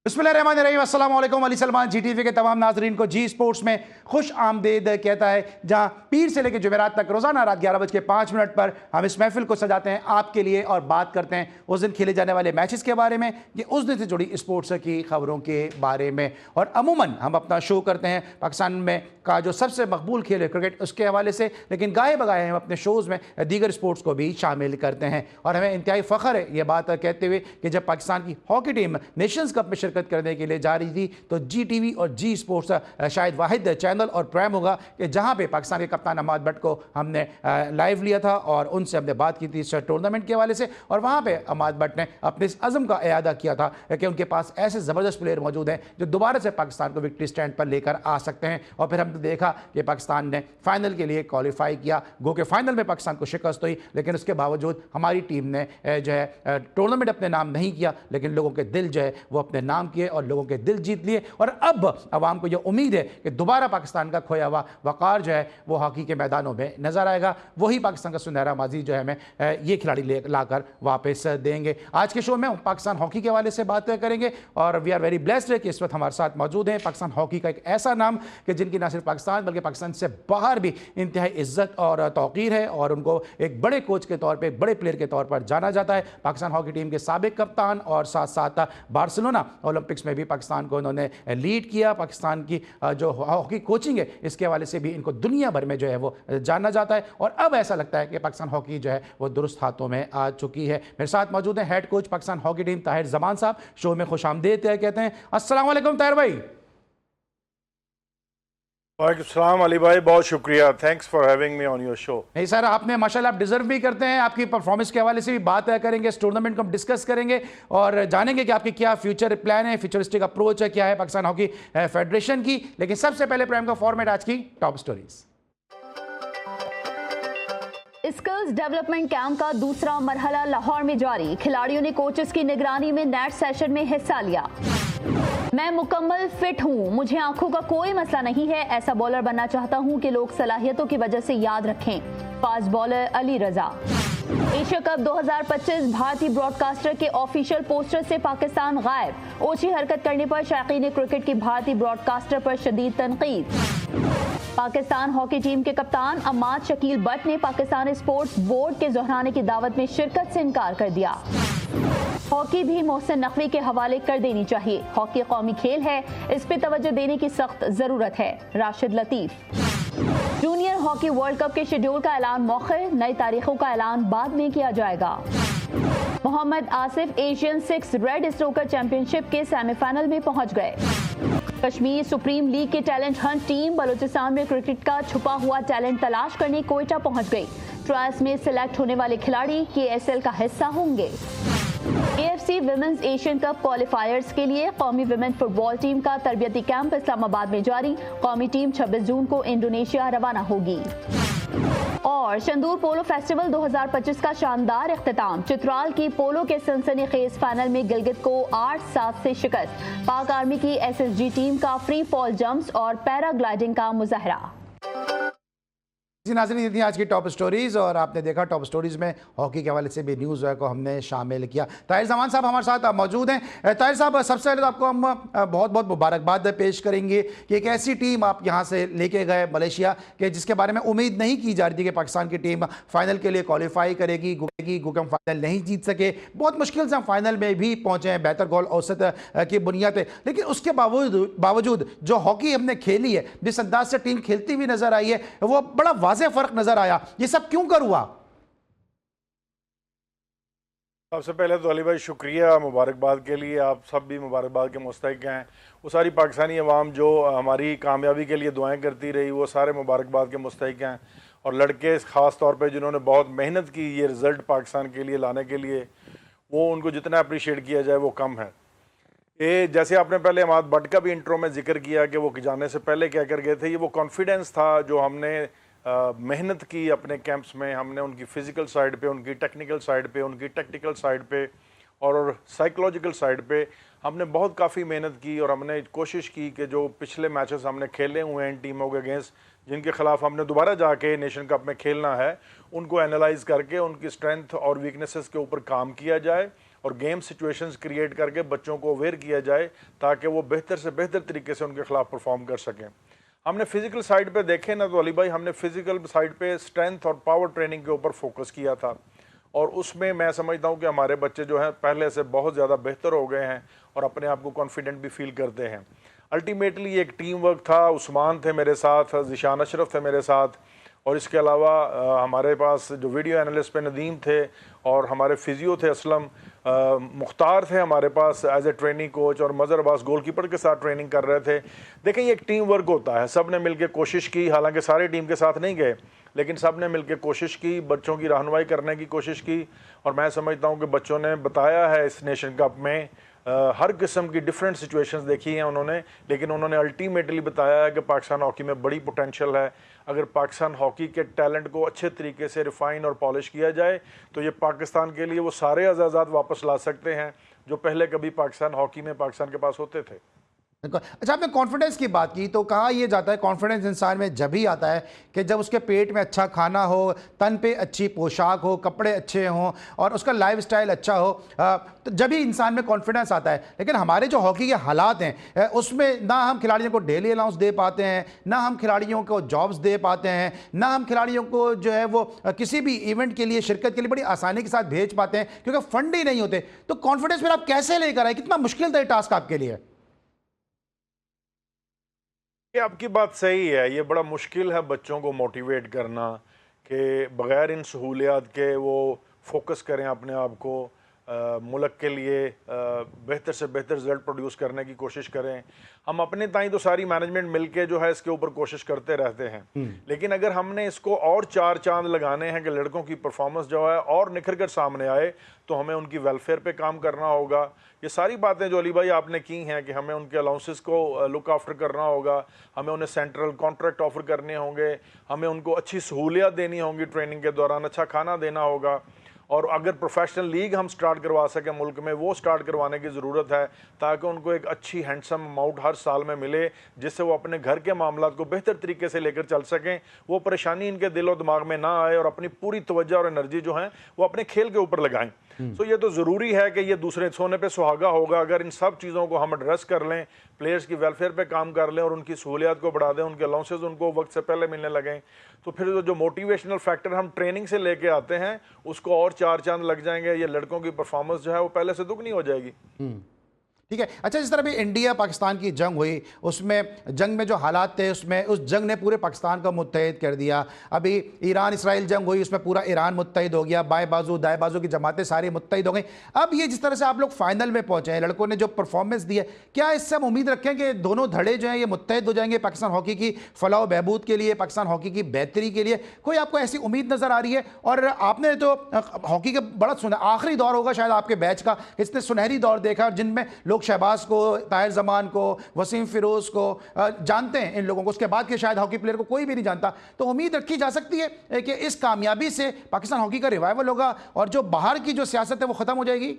बिस्मिल्लाहिर्रहमानिर्रहीम, अस्सलाम वालेकुम। अली सलमान जी टीवी के तमाम नाजरीन को जी स्पोर्ट्स में खुश आमदीद कहता है, जहां पीर से लेकर जुमेरात तक रोजाना रात 11:05 पर हम इस महफिल को सजाते हैं आपके लिए और बात करते हैं उस दिन खेले जाने वाले मैचेस के बारे में, ये उस दिन से जुड़ी स्पोर्ट्स की खबरों के बारे में। और अमूमन हम अपना शो करते हैं पाकिस्तान में का जो सबसे मकबूल खेल है क्रिकेट, उसके हवाले से, लेकिन गाए बगाए हम अपने शोज़ में दीगर स्पोर्ट्स को भी शामिल करते हैं। और हमें इंतहाई फ़ख्र है ये बात कहते हुए कि जब पाकिस्तान की हॉकी टीम नेशंस कप में शिरकत करने के लिए जा रही थी तो जी टीवी और जी स्पोर्ट्स शायद वाहिद चैनल और प्रोग्राम होगा कि जहाँ पे पाकिस्तान के कप्तान अमाद भट्ट को हमने लाइव लिया था और उनसे हमने बात की थी इस टूर्नामेंट के हवाले से। और वहाँ पर अमाद भट्ट ने अपने इस अज़म का इयादा किया था कि उनके पास ऐसे ज़बरदस्त प्लेयर मौजूद हैं जो दोबारा से पाकिस्तान को विक्ट्री स्टैंड पर लेकर आ सकते हैं। और फिर हमने देखा कि पाकिस्तान ने फाइनल के लिए क्वालिफाई किया, गो के फाइनल में पाकिस्तान को शिकस्त हुई, लेकिन उसके बावजूद हमारी टीम ने जो है टूर्नामेंट अपने नाम नहीं किया, लेकिन लोगों के दिल जो है वो अपने नाम किए और लोगों के दिल जीत लिए। और अब अवाम को यह उम्मीद है कि दोबारा पाकिस्तान का खोया हुआ वक़ार जो है वो हॉकी के मैदानों में नजर आएगा। वही पाकिस्तान का सुनहरा माजी जो है हमें ये खिलाड़ी लाकर वापस देंगे। आज के शो में हम पाकिस्तान हॉकी के हवाले से बात करेंगे और वी आर वेरी ब्लेस्ड कि इस वक्त हमारे साथ मौजूद हैं पाकिस्तान हॉकी का एक ऐसा नाम कि जिनकी न सिर्फ पाकिस्तान बल्कि पाकिस्तान से बाहर भी इंतहाई इज्जत और तौकीर है और उनको एक बड़े कोच के तौर पे, एक बड़े प्लेयर के तौर पर जाना जाता है। पाकिस्तान हॉकी टीम के साबिक कप्तान और साथ साथ बार्सिलोना ओलंपिक्स में भी पाकिस्तान को उन्होंने लीड किया। पाकिस्तान की जो हॉकी कोचिंग है इसके हवाले से भी इनको दुनिया भर में जो है वो जाना जाता है। और अब ऐसा लगता है कि पाकिस्तान हॉकी जो है वो दुरुस्त हाथों में आ चुकी है। मेरे साथ मौजूद है head coach Pakistan hockey team Tahir Zaman साहब। शो में खुश आमदीद कहते हैं। अस्सलाम वालेकुम ताहिर भाई। वालेकुम अली भाई, बहुत शुक्रिया, thanks for having me on your show. नहीं सर, आपने माशाल्लाह आप डिजर्व भी करते हैं। आपकी परफॉर्मेंस के हवाले से भी बात करेंगे, इस टूर्नामेंट को हम डिस्कस करेंगे और जानेंगे कि आपके क्या फ्यूचर प्लान है, फ्यूचरिस्टिक अप्रोच है, क्या है पाकिस्तान हॉकी फेडरेशन की। लेकिन सबसे पहले प्राइम का फॉर्मेट आज की top stories. Skills development camp का दूसरा मरहला लाहौर में जारी। खिलाड़ियों ने कोचेस की निगरानी में नेट सेशन में हिस्सा लिया। मैं मुकम्मल फिट हूं, मुझे आंखों का कोई मसला नहीं है, ऐसा बॉलर बनना चाहता हूं कि लोग सलाहियतों की वजह से याद रखें। फास्ट बॉलर अली रजा। एशिया कप 2025 भारतीय ब्रॉडकास्टर के ऑफिशियल पोस्टर से पाकिस्तान गायब। ओछी हरकत करने पर शायकीन क्रिकेट की भारतीय ब्रॉडकास्टर पर शदीद तनकीद। पाकिस्तान हॉकी टीम के कप्तान अम्माद शकील बट ने पाकिस्तान स्पोर्ट्स बोर्ड के दोहराने की दावत में शिरकत से इनकार कर दिया। हॉकी भी मोहसिन नकवी के हवाले कर देनी चाहिए, हॉकी कौमी खेल है, इस पे तवज्जो देने की सख्त जरूरत है। Rashid Latif. Junior hockey world cup के शेड्यूल का ऐलान मौखर, नई तारीखों का ऐलान बाद में किया जाएगा। Mohammad Asif Asian 6 red snooker championship के सेमीफाइनल में पहुंच गए। कश्मीर सुप्रीम लीग के टैलेंट हंट टीम बलूचिस्तान में क्रिकेट का छुपा हुआ टैलेंट तलाश करने कोयटा पहुंच गई। ट्रायल्स में सिलेक्ट होने वाले खिलाड़ी KSL का हिस्सा होंगे। AFC विमेंस एशियन कप क्वालिफायर्स के लिए कौमी विमेन फुटबॉल टीम का तरबियती कैंप इस्लामाबाद में जारी। कौमी टीम 26 जून को इंडोनेशिया रवाना होगी। और शंदूर पोलो फेस्टिवल 2025 का शानदार इख्तिताम। चित्राल की पोलो के सनसनीखेज फाइनल में गिलगित को 8-7 से शिकस्त। पाक आर्मी की SSG टीम का फ्री फॉल जंप्स और पैराग्लाइडिंग का मुजाहरा। जी नाज़रीन, ये थी आज की टॉप स्टोरीज़ और आपने देखा टॉप स्टोरीज़ में हॉकी के हवाले से भी न्यूज़ को हमने शामिल किया। ताहिर जमान साहब हमारे साथ मौजूद हैं। ताहिर साहब, सबसे पहले तो आपको हम बहुत बहुत मुबारकबाद पेश करेंगे कि एक ऐसी टीम आप यहाँ से लेके गए मलेशिया के जिसके बारे में उम्मीद नहीं की जा रही थी कि पाकिस्तान की टीम फाइनल के लिए क्वालिफाई करेगी, क्योंकि हम फाइनल नहीं जीत सके। बहुत मुश्किल से हम फाइनल में भी पहुँचे हैं, बेहतर गोल औसत की बुनियाद पर। लेकिन उसके बावजूद जो हॉकी हमने खेली है, जिस अंदाज से टीम खेलती हुई नजर आई है, वो बड़ा से फर्क नजर आया। ये सब क्यों कर हुआ? सबसे पहले तो अली भाई शुक्रिया मुबारकबाद के लिए। आप सब भी मुबारकबाद के मुस्तहिक हैं। वो सारी पाकिस्तानी अवाम जो हमारी कामयाबी के लिए दुआएं करती रही, वो सारे मुबारकबाद के मुस्तहिक हैं। और लड़के ख़ास तौर पे जिन्होंने बहुत मेहनत की ये रिज़ल्ट पाकिस्तान के लिए लाने के लिए, वो उनको जितना अप्रिशिएट किया जाए वो कम है। ये जैसे आपने पहले अमाद भट्ट का भी इंट्रो में जिक्र किया कि वो जाने से पहले क्या कर गए थे, ये वो कॉन्फिडेंस था जो हमने मेहनत की अपने कैंप्स में। हमने उनकी फ़िज़िकल साइड पे, उनकी टेक्निकल साइड पे, उनकी टेक्टिकल साइड पे और साइकोलॉजिकल साइड पे हमने बहुत काफ़ी मेहनत की। और हमने कोशिश की कि जो पिछले मैचेस हमने खेले हुए हैं इन टीमों के अगेंस्ट, जिनके ख़िलाफ़ हमने दोबारा जाके नेशन कप में खेलना है, उनको एनालाइज करके उनकी स्ट्रेंथ और वीकनेसेस के ऊपर काम किया जाए और गेम सिचुएशंस क्रिएट करके बच्चों को अवेयर किया जाए ताकि वो बेहतर से बेहतर तरीके से उनके खिलाफ परफॉर्म कर सकें। हमने फिजिकल साइड पे देखे ना तो अली भाई, हमने फिजिकल साइड पे स्ट्रेंथ और पावर ट्रेनिंग के ऊपर फोकस किया था और उसमें मैं समझता हूँ कि हमारे बच्चे जो हैं पहले से बहुत ज़्यादा बेहतर हो गए हैं और अपने आप को कॉन्फिडेंट भी फील करते हैं। अल्टीमेटली एक टीम वर्क था, उस्मान थे मेरे साथ, ज़िशान अशरफ थे मेरे साथ और इसके अलावा हमारे पास जो वीडियो एनालिस्ट पे नदीम थे और हमारे फिजियो थे असलम, मुख्तार थे हमारे पास एज ए ट्रेनिंग कोच और मज़हर अब्बास गोलकीपर के साथ ट्रेनिंग कर रहे थे। देखें ये एक टीम वर्क होता है, सब ने मिलकर कोशिश की, हालांकि सारे टीम के साथ नहीं गए लेकिन सब ने मिलकर कोशिश की, बच्चों की रहनुमाई करने की कोशिश की और मैं समझता हूँ कि बच्चों ने बताया है इस नेशन कप में हर किस्म की डिफरेंट सिचुएशंस देखी हैं उन्होंने, लेकिन उन्होंने अल्टीमेटली बताया है कि पाकिस्तान हॉकी में बड़ी पोटेंशियल है। अगर पाकिस्तान हॉकी के टैलेंट को अच्छे तरीके से रिफ़ाइन और पॉलिश किया जाए तो ये पाकिस्तान के लिए वो सारे एजाज़ात वापस ला सकते हैं जो पहले कभी पाकिस्तान हॉकी में पाकिस्तान के पास होते थे। अच्छा, आपने कॉन्फिडेंस की बात की तो कहा यह जाता है कॉन्फिडेंस इंसान में जब ही आता है कि जब उसके पेट में अच्छा खाना हो, तन पे अच्छी पोशाक हो, कपड़े अच्छे हों और उसका लाइफस्टाइल अच्छा हो, तो जब ही इंसान में कॉन्फिडेंस आता है। लेकिन हमारे जो हॉकी के हालात हैं उसमें ना हम खिलाड़ियों को डेली अलाउंस दे पाते हैं, ना हम खिलाड़ियों को जॉब्स दे पाते हैं, ना हम खिलाड़ियों को जो है वो किसी भी इवेंट के लिए शिरकत के लिए बड़ी आसानी के साथ भेज पाते हैं क्योंकि फंड ही नहीं होते। तो कॉन्फिडेंस फिर आप कैसे लेकर आए? कितना मुश्किल था ये टास्क आपके लिए? ये आपकी बात सही है, ये बड़ा मुश्किल है बच्चों को मोटिवेट करना कि बग़ैर इन सहूलियात के वो फोकस करें अपने आप को, मुल्क के लिए बेहतर से बेहतर रिजल्ट प्रोड्यूस करने की कोशिश करें। हम अपने ताई तो सारी मैनेजमेंट मिलके जो है इसके ऊपर कोशिश करते रहते हैं, लेकिन अगर हमने इसको और चार चांद लगाने हैं कि लड़कों की परफॉर्मेंस जो है और निखर कर सामने आए तो हमें उनकी वेलफेयर पे काम करना होगा। ये सारी बातें जो अली भाई आपने की हैं कि हमें उनके अलाउंसेस को लुक आफ्टर करना होगा, हमें उन्हें सेंट्रल कॉन्ट्रैक्ट ऑफर करने होंगे, हमें उनको अच्छी सहूलियत देनी होंगी, ट्रेनिंग के दौरान अच्छा खाना देना होगा और अगर प्रोफेशनल लीग हम स्टार्ट करवा सकें मुल्क में वो स्टार्ट करवाने की ज़रूरत है ताकि उनको एक अच्छी हैंडसम अमाउंट हर साल में मिले जिससे वो अपने घर के मामलात को बेहतर तरीके से लेकर चल सकें, वो परेशानी इनके दिल और दिमाग में ना आए और अपनी पूरी तवज्जो और एनर्जी जो है वो अपने खेल के ऊपर लगाएं। सो ये तो ज़रूरी है कि ये दूसरे सोने पे सुहागा होगा अगर इन सब चीज़ों को हम एड्रेस कर लें, प्लेयर्स की वेलफेयर पे काम कर लें और उनकी सहूलियात को बढ़ा दें, उनके अलाउंसेस उनको वक्त से पहले मिलने लगें, तो फिर जो मोटिवेशनल फैक्टर हम ट्रेनिंग से लेके आते हैं उसको और चार चांद लग जाएंगे। ये लड़कों की परफॉर्मेंस जो है वो पहले से दुगनी हो जाएगी। ठीक है। अच्छा, जिस तरह भी इंडिया पाकिस्तान की जंग हुई उसमें जंग में जो हालात थे उसमें उस जंग ने पूरे पाकिस्तान को मुत्तहिद कर दिया। अभी ईरान इसराइल जंग हुई उसमें पूरा ईरान मुत्तहिद हो गया, बाएं बाजू दाएं बाजू की जमातें सारी मुत्तहिद हो गई। अब ये जिस तरह से आप लोग फाइनल में पहुंचे हैं, लड़कों ने जो परफॉर्मेंस दी है, क्या इससे हम उम्मीद रखें कि दोनों धड़े जो हैं ये मुत्तहिद हो जाएंगे पाकिस्तान हॉकी की फलाह बहबूद के लिए, पाकिस्तान हॉकी की बेहतरी के लिए? कोई आपको ऐसी उम्मीद नज़र आ रही है? और आपने तो हॉकी के बड़ा आखिरी दौर होगा शायद आपके बैच का, इसने सुनहरी दौर देखा जिनमें लोग शहबाज को, ताहिर जमान को, वसीम फिरोज को जानते हैं, इन लोगों को, उसके बाद के शायद हॉकी प्लेयर को कोई भी नहीं जानता। तो उम्मीद रखी जा सकती है कि इस कामयाबी से पाकिस्तान हॉकी का रिवाइवल होगा और जो बाहर की जो सियासत है वो खत्म हो जाएगी।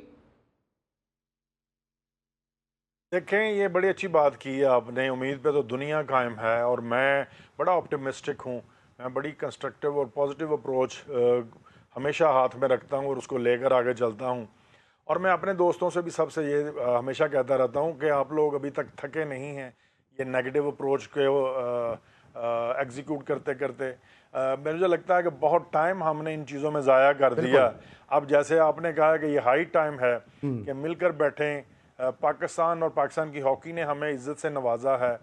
देखें, ये बड़ी अच्छी बात की है आपने, उम्मीद पे तो दुनिया कायम है और मैं बड़ा ऑप्टिमिस्टिक हूँ। मैं बड़ी कंस्ट्रक्टिव और पॉजिटिव अप्रोच हमेशा हाथ में रखता हूँ और उसको लेकर आगे चलता हूँ। और मैं अपने दोस्तों से भी सबसे ये हमेशा कहता रहता हूँ कि आप लोग अभी तक थके नहीं हैं ये नेगेटिव अप्रोच को एग्जीक्यूट करते करते। मुझे लगता है कि बहुत टाइम हमने इन चीज़ों में ज़ाया कर दिया। अब जैसे आपने कहा कि ये हाई टाइम है कि मिलकर बैठें। पाकिस्तान और पाकिस्तान की हॉकी ने हमें इज़्ज़त से नवाजा है।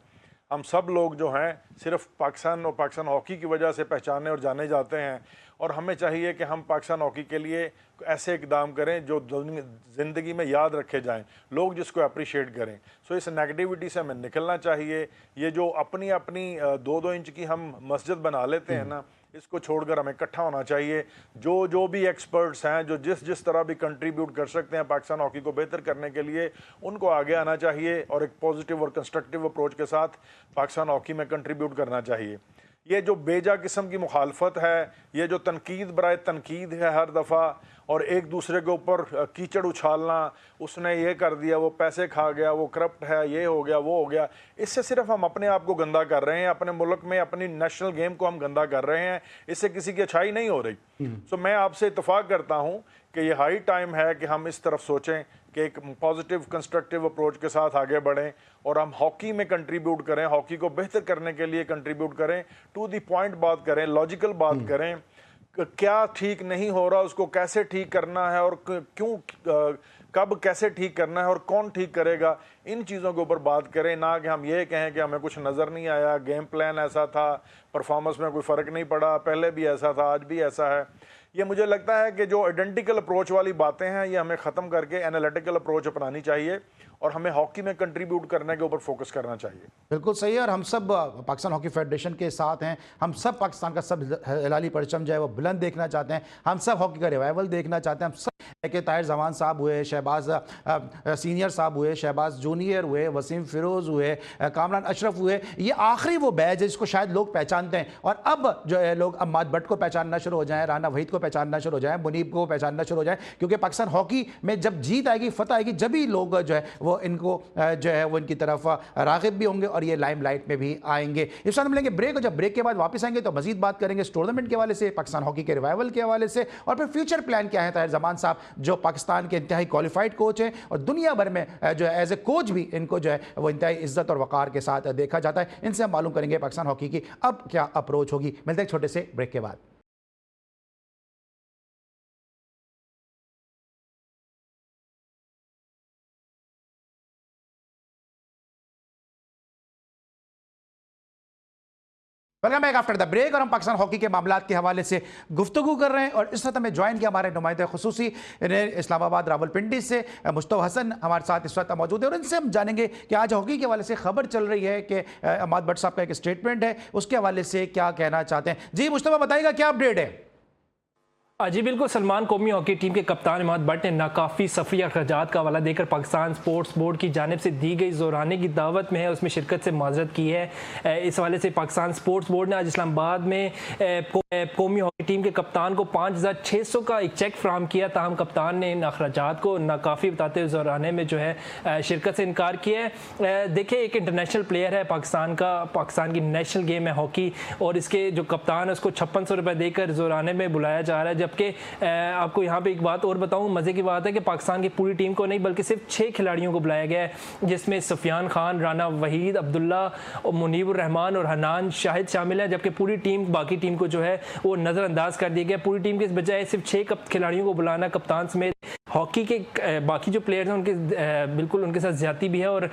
हम सब लोग जो हैं सिर्फ पाकिस्तान और पाकिस्तान हॉकी की वजह से पहचाने और जाने जाते हैं और हमें चाहिए कि हम पाकिस्तान हॉकी के लिए ऐसे इकदाम करें जो ज़िंदगी में याद रखे जाएं, लोग जिसको अप्रिशिएट करें। सो इस नेगेटिविटी से हमें निकलना चाहिए। ये जो अपनी अपनी 2-2 इंच की हम मस्जिद बना लेते हैं ना, इसको छोड़कर हमें इकट्ठा होना चाहिए। जो भी एक्सपर्ट्स हैं, जो जिस तरह भी कंट्रीब्यूट कर सकते हैं पाकिस्तान हॉकी को बेहतर करने के लिए, उनको आगे आना चाहिए और एक पॉजिटिव और कंस्ट्रक्टिव अप्रोच के साथ पाकिस्तान हॉकी में कंट्रीब्यूट करना चाहिए। ये जो बेजा किस्म की मुखालफत है, ये जो तनकीद बराए तनकीद है हर दफ़ा, और एक दूसरे के ऊपर कीचड़ उछालना, उसने ये कर दिया, वो पैसे खा गया, वो करप्ट है, ये हो गया, वो हो गया, इससे सिर्फ हम अपने आप को गंदा कर रहे हैं, अपने मुल्क में अपनी नेशनल गेम को हम गंदा कर रहे हैं, इससे किसी की अच्छाई नहीं हो रही। तो मैं आपसे इत्तेफाक करता हूँ कि ये हाई टाइम है कि हम इस तरफ सोचें कि एक पॉजिटिव कंस्ट्रक्टिव अप्रोच के साथ आगे बढ़ें और हम हॉकी में कंट्रीब्यूट करें, हॉकी को बेहतर करने के लिए कंट्रीब्यूट करें, टू द पॉइंट बात करें, लॉजिकल बात करें, क्या ठीक नहीं हो रहा उसको कैसे ठीक करना है और क्यों, कब कैसे ठीक करना है और कौन ठीक करेगा, इन चीज़ों के ऊपर बात करें, ना कि हम ये कहें कि हमें कुछ नज़र नहीं आया, गेम प्लान ऐसा था, परफॉर्मेंस में कोई फ़र्क नहीं पड़ा, पहले भी ऐसा था, आज भी ऐसा है। ये मुझे लगता है कि जो आइडेंटिकल अप्रोच वाली बातें हैं ये हमें ख़त्म करके एनालिटिकल अप्रोच अपनानी चाहिए और हमें हॉकी में कंट्रीब्यूट करने के ऊपर फोकस करना चाहिए। बिल्कुल सही है, और हम सब पाकिस्तान हॉकी फेडरेशन के साथ हैं। हम सब पाकिस्तान का सब हिलाली परचम जो है वो बुलंद देखना चाहते हैं, हम सब हॉकी का रिवाइवल देखना चाहते हैं। हम सब के ताहिर जमान साहब हुए, शहबाज सीनियर साहब हुए, शहबाज जूनियर हुए, वसीम फिरोज़ हुए, कामरान अशरफ हुए, ये आखिरी वो बैच है जिसको शायद लोग पहचानते हैं। और अब जो है लोग अम्माद भट्ट को पहचानना शुरू हो जाएं, राना वहीद को पहचानना शुरू हो जाएं, मुनीब को पहचानना शुरू हो जाएं, क्योंकि पाकिस्तान हॉकी में जब जीत आएगी, फतह आएगी, जब भी लोग जो है वो इनको जो है वो इनकी तरफ राग़िब भी होंगे और ये लाइमलाइट में भी आएंगे। इस बार मिलेंगे ब्रेक, और जब ब्रेक के बाद वापस आएंगे तो मजीद बात करेंगे इस टूर्नामेंट के हवाले से, पाकिस्तान हॉकी के रिवाइवल के हवाले से, और फिर फ्यूचर प्लान क्या है। ताहिर जमान साहब जो पाकिस्तान के इंतहाई क्वालिफाइड कोच हैं और दुनिया भर में जो है एज ए कोच भी इनको जो है वो इंतहाई इज्जत और वक़ार के साथ देखा जाता है। इनसे हम मालूम करेंगे पाकिस्तान हॉकी की अब क्या अप्रोच होगी। मिलते हैं छोटे से ब्रेक के बाद। Welcome back after the break, और हम पाकिस्तान हॉकी के मामलात के हवाले से गुफ्तगू कर रहे हैं। और इस वक्त हमें ज्वाइन किया हमारे नुमाइंदे खुसूसी इस्लामाबाद रावलपिंडी से मुस्तफ़ा हसन हमारे साथ इस वक्त मौजूद है, और इनसे हम जानेंगे कि आज हॉकी के हवाले से खबर चल रही है कि अम्माद भट्ट साहब का एक स्टेटमेंट है, उसके हवाले से क्या कहना चाहते हैं। जी मुस्तफ़ा बताइएगा क्या अपडेट है। जी बिल्कुल, सलमान कौमी हॉकी टीम के कप्तान अम्माद भट्ट ने नाकाफ़ी सफरी अखराजात का हवाला देकर पाकिस्तान स्पोर्ट्स बोर्ड की जानिब से दी गई जोराने की दावत में है उसमें शिरकत से माजरत की है। इस हवाले से पाकिस्तान स्पोर्ट्स बोर्ड ने आज इस्लामाबाद में कौमी हॉकी टीम के कप्तान को 5600 का एक चेक फ्राहम किया, ताहम कप्तान ने इन अखराजात को नाकाफ़ी बताते हुए जोराने में जो है शिरकत से इनकार किया है। देखिए, एक इंटरनेशनल प्लेयर है पाकिस्तान का, पाकिस्तान की नेशनल गेम है हॉकी, और इसके जो कप्तान है उसको 5600 रुपये देकर जोराने में बुलाया जा रहा है। जबकि आपको यहाँ पे एक बात और बताऊँ, मज़े की बात है कि पाकिस्तान की पूरी टीम को नहीं बल्कि सिर्फ 6 खिलाड़ियों को बुलाया गया है, जिसमें सुफियान खान, राना वहीद, अब्दुल्ला, मुनीबुर रहमान और हनान शाहिद शामिल है। जबकि पूरी टीम, बाकी टीम को जो है वो नज़रअंदाज कर दिया गया। पूरी टीम के बजाय सिर्फ 6 खिलाड़ियों को बुलाना, कप्तान समेत हॉकी के बाकी जो प्लेयर्स हैं उनके बिल्कुल उनके साथ ज्यादती भी है, और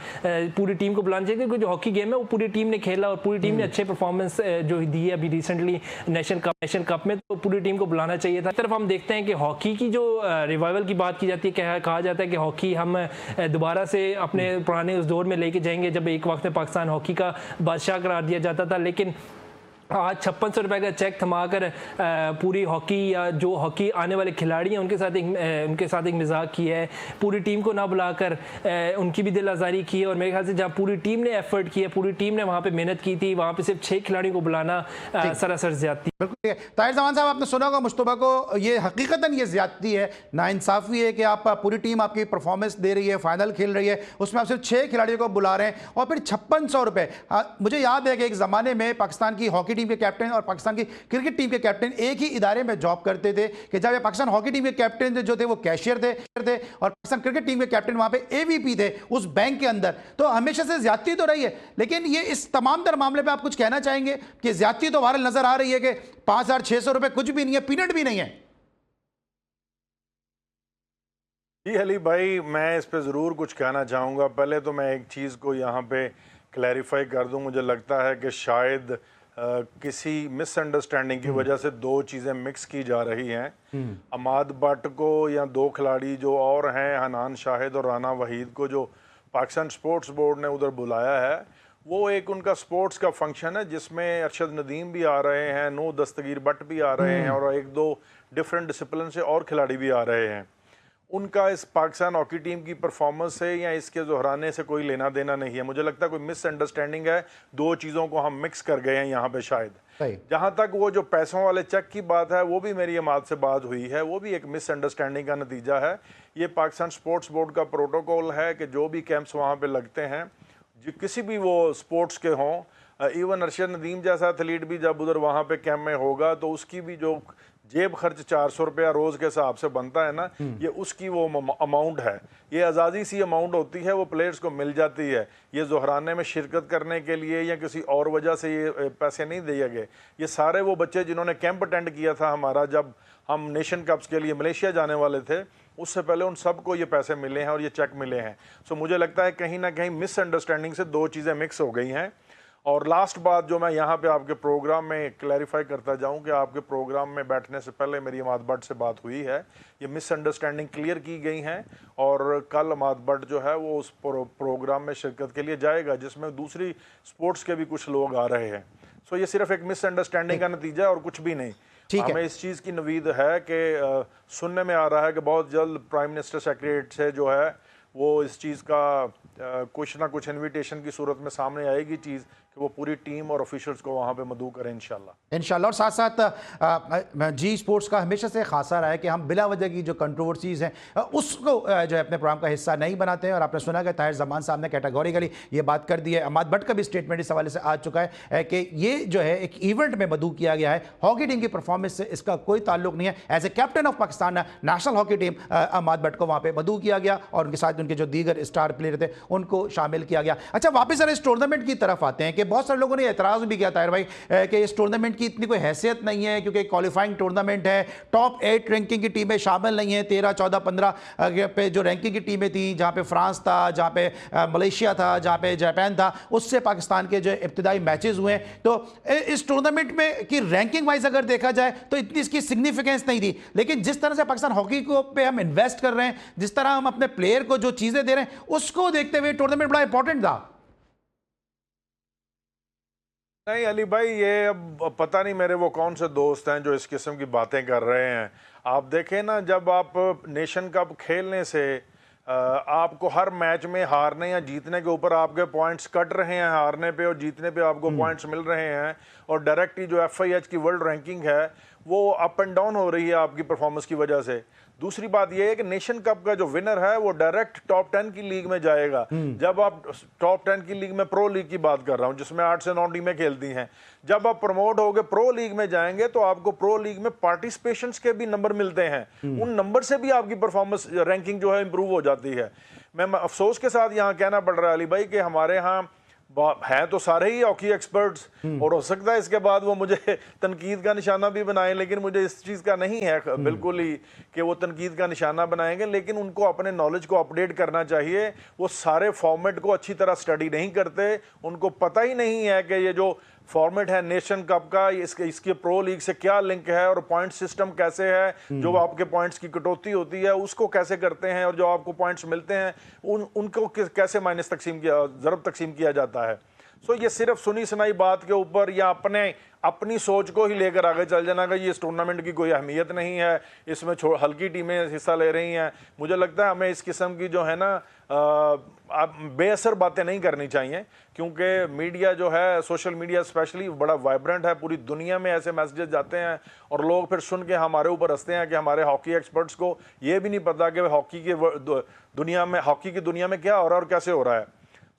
पूरी टीम को बुलाना चाहिए क्योंकि जो हॉकी गेम है वो पूरी टीम ने खेला और पूरी टीम ने अच्छे परफॉर्मेंस जो दी है अभी रिसेंटली नेशनल कप में, तो पूरी टीम को बुलाना चाहिए था। तरफ हम देखते हैं कि हॉकी की जो रिवाइवल की बात की जाती है, कहा जाता है कि हॉकी हम दोबारा से अपने पुराने उस दौर में लेके जाएंगे जब एक वक्त में पाकिस्तान हॉकी का बादशाह करार दिया जाता था। लेकिन आज 5600 रुपये का चेक थमाकर पूरी हॉकी या जो हॉकी आने वाले खिलाड़ी हैं उनके साथ एक मजाक किया है, पूरी टीम को ना बुलाकर उनकी भी दिल आज़ारी की है। और मेरे ख्याल से जहाँ पूरी टीम ने एफर्ट किया, पूरी टीम ने वहाँ पे मेहनत की थी, वहाँ पे सिर्फ 6 खिलाड़ियों को बुलाना सरासर ज्यादती। बिल्कुल ताहिर जमान साहब, आपने सुना होगा मुस्तफ़ा को, ये हकीकतन ये ज्यादती है, नाइंसाफ़ी है कि आप पूरी टीम आपकी परफॉर्मेंस दे रही है, फाइनल खेल रही है, उसमें आप सिर्फ 6 खिलाड़ियों को बुला रहे हैं और फिर 5600 रुपये। मुझे याद है कि एक ज़माने में पाकिस्तान की हॉकी टीम के कैप्टन और पाकिस्तान की क्रिकेट टीम के कैप्टन एक ही इदारे में जॉब करते थे, कि जब पाकिस्तान हॉकी टीम के कैप्टन जो थे वो कैशियर थे और पाकिस्तान क्रिकेट टीम के कैप्टन वहां पे एवीपी थे उस बैंक के अंदर। तो हमेशा से ज्यादती तो रही है, लेकिन ये इस तमाम तर मामले पे आप कुछ कहना चाहेंगे कि ज्यादती तो वायरल नजर आ रही है कि 5600 रुपए कुछ भी नहीं है, पीनट भी नहीं है। जी अली भाई, मैं इस पे ज़रूर कुछ कहना चाहूँगा। पहले तो मैं एक चीज़ को यहाँ पे क्लैरिफाई कर दूँ। मुझे लगता है कि शायद किसी मिसअंडरस्टैंडिंग की वजह से 2 चीज़ें मिक्स की जा रही हैं। अम्माद भट्ट को या 2 खिलाड़ी जो और हैं, हनान शाहिद और राना वहीद को, जो पाकिस्तान स्पोर्ट्स बोर्ड ने उधर बुलाया है, वो एक उनका स्पोर्ट्स का फंक्शन है जिसमें अरशद नदीम भी आ रहे हैं, नू दस्तगीर भट्ट भी आ रहे हैं और 1-2 डिफरेंट डिसिप्लिन से और खिलाड़ी भी आ रहे हैं। उनका इस पाकिस्तान हॉकी टीम की परफॉर्मेंस से या इसके दोहराने से कोई लेना देना नहीं है। मुझे लगता है कोई मिसअंडरस्टैंडिंग है, दो चीज़ों को हम मिक्स कर गए हैं यहाँ पे शायद। जहाँ तक वो जो पैसों वाले चेक की बात है, वो भी मेरी अमाद से बात हुई है, वो भी एक मिसअंडरस्टैंडिंग का नतीजा है। ये पाकिस्तान स्पोर्ट्स बोर्ड का प्रोटोकॉल है कि जो भी कैंप्स वहाँ पे लगते हैं, जो किसी भी वो स्पोर्ट्स के हों, इवन अरशद नदीम जैसा एथलीट भी जब उधर वहाँ पे कैंप में होगा तो उसकी भी जो जेब खर्च 400 रुपया रोज़ के हिसाब से बनता है ना, ये उसकी वो अमाउंट है। ये आज़ादी सी अमाउंट होती है, वो प्लेयर्स को मिल जाती है। ये दोहराने में शिरकत करने के लिए या किसी और वजह से ये पैसे नहीं दिए गए। ये सारे वो बच्चे जिन्होंने कैंप अटेंड किया था हमारा, जब हम नेशन कप्स के लिए मलेशिया जाने वाले थे, उससे पहले उन सबको ये पैसे मिले हैं और ये चेक मिले हैं। सो मुझे लगता है कहीं ना कहीं मिसअंडरस्टैंडिंग से दो चीज़ें मिक्स हो गई हैं। और लास्ट बात जो मैं यहाँ पे आपके प्रोग्राम में क्लैरिफाई करता जाऊँ कि आपके प्रोग्राम में बैठने से पहले मेरी अमाद भट्ट से बात हुई है, ये मिसअंडरस्टैंडिंग क्लियर की गई हैं और कल अमाद भट्ट जो है वो उस प्रोग्राम में शिरकत के लिए जाएगा जिसमें दूसरी स्पोर्ट्स के भी कुछ लोग आ रहे हैं। सो ये सिर्फ एक मिसअंडरस्टैंडिंग का नतीजा है और कुछ भी नहीं। हमें इस चीज़ की उम्मीद है कि सुनने में आ रहा है कि बहुत जल्द प्राइम मिनिस्टर सेक्रेटरीट से जो है वो इस चीज़ का कुछ ना कुछ इनविटेशन की सूरत में सामने आएगी चीज़ कि वो पूरी टीम और ऑफिशियल्स को वहाँ पे मदऊ करें इंशाल्लाह। और साथ साथ जी स्पोर्ट्स का हमेशा से खासा रहा है कि हम बिला वजह की जो कंट्रोवर्सीज़ हैं उसको जो है अपने प्रोग्राम का हिस्सा नहीं बनाते हैं। और आपने सुना कि ताहिर जमान साहब ने कैटेगोरिकली ये बात कर दी है। अमाद भट्ट का भी स्टेटमेंट इस हवाले से आ चुका है कि ये जो है एक इवेंट में मदऊ किया गया है, हॉकी टीम की परफॉर्मेंस से इसका कोई ताल्लुक नहीं है। As a captain of Pakistan national hockey team Amad Bhatt को वहाँ पर मदऊ किया गया और उनके साथ उनके जो दीगर स्टार प्लेयर थे उनको शामिल किया गया। अच्छा, वापस इस टूर्नामेंट की तरफ आते हैं कि बहुत सारे लोगों ने एतराज़ भी किया ताहिर भाई कि इस टूर्नामेंट की इतनी कोई हैसियत नहीं है क्योंकि क्वालिफाइंग टूर्नामेंट है, टॉप 8 रैंकिंग की टीमें शामिल नहीं हैं। 13, 14, 15 पे जो रैंकिंग की टीमें थी, जहाँ पे फ्रांस था, जहाँ पे मलेशिया था, जहाँ पे जापान था, उससे पाकिस्तान के जो इब्तिदाई मैचेस हुए हैं। तो इस टूर्नामेंट में की रैंकिंग वाइज अगर देखा जाए तो इतनी इसकी सिग्निफिकेंस नहीं थी, लेकिन जिस तरह से पाकिस्तान हॉकी को पे हम इन्वेस्ट कर रहे हैं, जिस तरह हम अपने प्लेयर को जो चीज़ें दे रहे हैं, उसको देखते हुए टूर्नामेंट बड़ा इंपॉर्टेंट था। नहीं अली भाई, ये अब पता नहीं मेरे वो कौन से दोस्त हैं जो इस किस्म की बातें कर रहे हैं। आप देखें ना, जब आप नेशन कप खेलने से आपको हर मैच में हारने या जीतने के ऊपर आपके पॉइंट्स कट रहे हैं, हारने पे और जीतने पे आपको पॉइंट्स मिल रहे हैं, और डायरेक्टली जो FIH की वर्ल्ड रैंकिंग है वो अप एंड डाउन हो रही है आपकी परफॉर्मेंस की वजह से। दूसरी बात यह है कि नेशन कप का जो विनर है वो डायरेक्ट टॉप 10 की लीग में जाएगा। जब आप टॉप 10 की लीग में, प्रो लीग की बात कर रहा हूं जिसमें 8 से 9 टीमें खेलती हैं, जब आप प्रमोट होगे प्रो लीग में जाएंगे तो आपको प्रो लीग में पार्टिसिपेशंस के भी नंबर मिलते हैं। उन नंबर से भी आपकी परफॉर्मेंस रैंकिंग जो है इंप्रूव हो जाती है। मैं अफसोस के साथ यहाँ कहना पड़ रहा है अली भाई कि हमारे यहाँ हैं तो सारे ही हॉकी एक्सपर्ट्स, और हो सकता है इसके बाद वो मुझे तनकीद का निशाना भी बनाएं, लेकिन मुझे इस चीज़ का नहीं है बिल्कुल ही कि वो तनकीद का निशाना बनाएंगे। लेकिन उनको अपने नॉलेज को अपडेट करना चाहिए। वो सारे फॉर्मेट को अच्छी तरह स्टडी नहीं करते, उनको पता ही नहीं है कि ये जो फॉर्मेट है नेशन कप का, इसके प्रो लीग से क्या लिंक है और पॉइंट सिस्टम कैसे है, जो आपके पॉइंट्स की कटौती होती है उसको कैसे करते हैं, और जो आपको पॉइंट्स मिलते हैं उनको कैसे माइनस ज़रब तकसीम किया जाता है। सो ये सिर्फ सुनी सुनाई बात के ऊपर या अपनी सोच को ही लेकर आगे चल जाना कि ये इस टूर्नामेंट की कोई अहमियत नहीं है, इसमें हल्की टीमें हिस्सा ले रही हैं। मुझे लगता है हमें इस किस्म की जो है ना बेअसर बातें नहीं करनी चाहिए, क्योंकि मीडिया जो है, सोशल मीडिया स्पेशली, बड़ा वाइब्रेंट है। पूरी दुनिया में ऐसे मैसेजेस जाते हैं और लोग फिर सुन के हमारे ऊपर हंसते हैं कि हमारे हॉकी एक्सपर्ट्स को ये भी नहीं पता कि हॉकी की दुनिया में क्या हो रहा है और कैसे हो रहा है।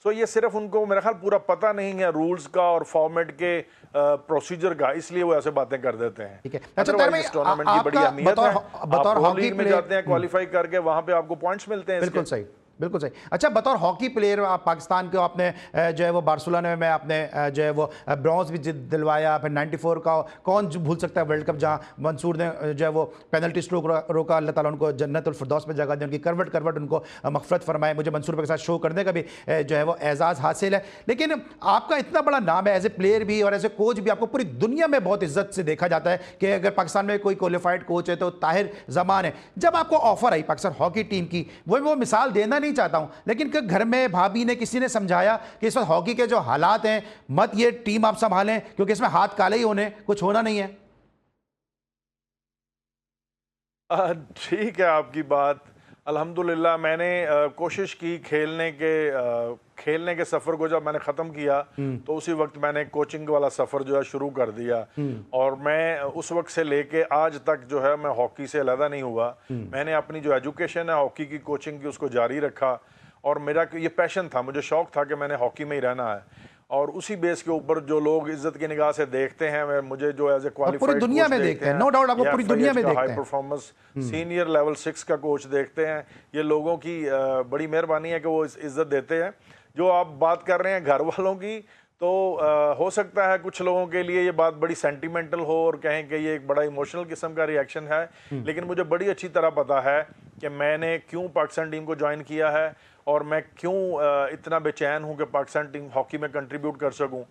सो ये सिर्फ उनको मेरा ख्याल पूरा पता नहीं है रूल्स का और फॉर्मेट के प्रोसीजर का, इसलिए वो ऐसे बातें कर देते हैं। ठीक है। अच्छा, इस टूर्नामेंट की बड़ी अहमियत है। आप हॉकी लीग में जाते हैं, क्वालिफाई करके वहां पे आपको पॉइंट्स मिलते हैं। बिल्कुल सही, बिल्कुल सही। अच्छा, बतौर हॉकी प्लेयर आप पाकिस्तान को आपने जो है वो बार्सिलोना में आपने जो है वो ब्रॉन्ज भी दिलवाया, फिर 94 का कौन भूल सकता है वर्ल्ड कप, जहां मंसूर ने जो है वो पेनल्टी स्ट्रोक रोका, अल्लाह ताला उनको जन्नतुल फिरदौस में जगह दी, उनकी करवट उनको मग़फ़िरत फरमाए। मुझे मंसूर के साथ शो करने का भी जो है वो एजाज़ हासिल है। लेकिन आपका इतना बड़ा नाम है एज ए प्लेयर भी और एज ए कोच भी, आपको पूरी दुनिया में बहुत इज्जत से देखा जाता है कि अगर पाकिस्तान में कोई क्वालिफाइड कोच है तो ताहिर जमान है। जब आपको ऑफर आई पाकिस्तान हॉकी टीम की, वो मिसाल देना नहीं चाहता हूं, लेकिन घर में भाभी ने किसी ने समझाया कि इस वक्त हॉकी के जो हालात हैं, मत ये टीम आप संभालें क्योंकि इसमें हाथ काले ही होने, कुछ होना नहीं है। ठीक है आपकी बात। अल्हम्दुलिल्लाह मैंने कोशिश की खेलने के सफ़र को जब मैंने ख़त्म किया तो उसी वक्त मैंने कोचिंग वाला सफ़र जो है शुरू कर दिया। और मैं उस वक्त से लेके आज तक जो है मैं हॉकी से अलहदा नहीं हुआ। मैंने अपनी जो एजुकेशन है हॉकी की कोचिंग की उसको जारी रखा और मेरा ये पैशन था, मुझे शौक़ था कि मैंने हॉकी में ही रहना है। और उसी बेस के ऊपर जो लोग इज्जत की निगाह से देखते हैं, मुझे जो एज ए क्वालिफाइड पूरी दुनिया में देखते हैं, नो डाउट आपको पूरी दुनिया में देखते हैं, हाई परफॉर्मेंस सीनियर लेवल 6 का कोच देखते हैं। ये लोगों की बड़ी मेहरबानी है कि वो इज्जत देते हैं। जो आप बात कर रहे हैं घर वालों की, तो हो सकता है कुछ लोगों के लिए ये बात बड़ी सेंटिमेंटल हो और कहें कि ये एक बड़ा इमोशनल किस्म का रिएक्शन है, लेकिन मुझे बड़ी अच्छी तरह पता है कि मैंने क्यों पाकिस्तान टीम को ज्वाइन किया है और मैं क्यों इतना बेचैन हूं कि पाकिस्तान टीम हॉकी में कंट्रीब्यूट कर सकूं।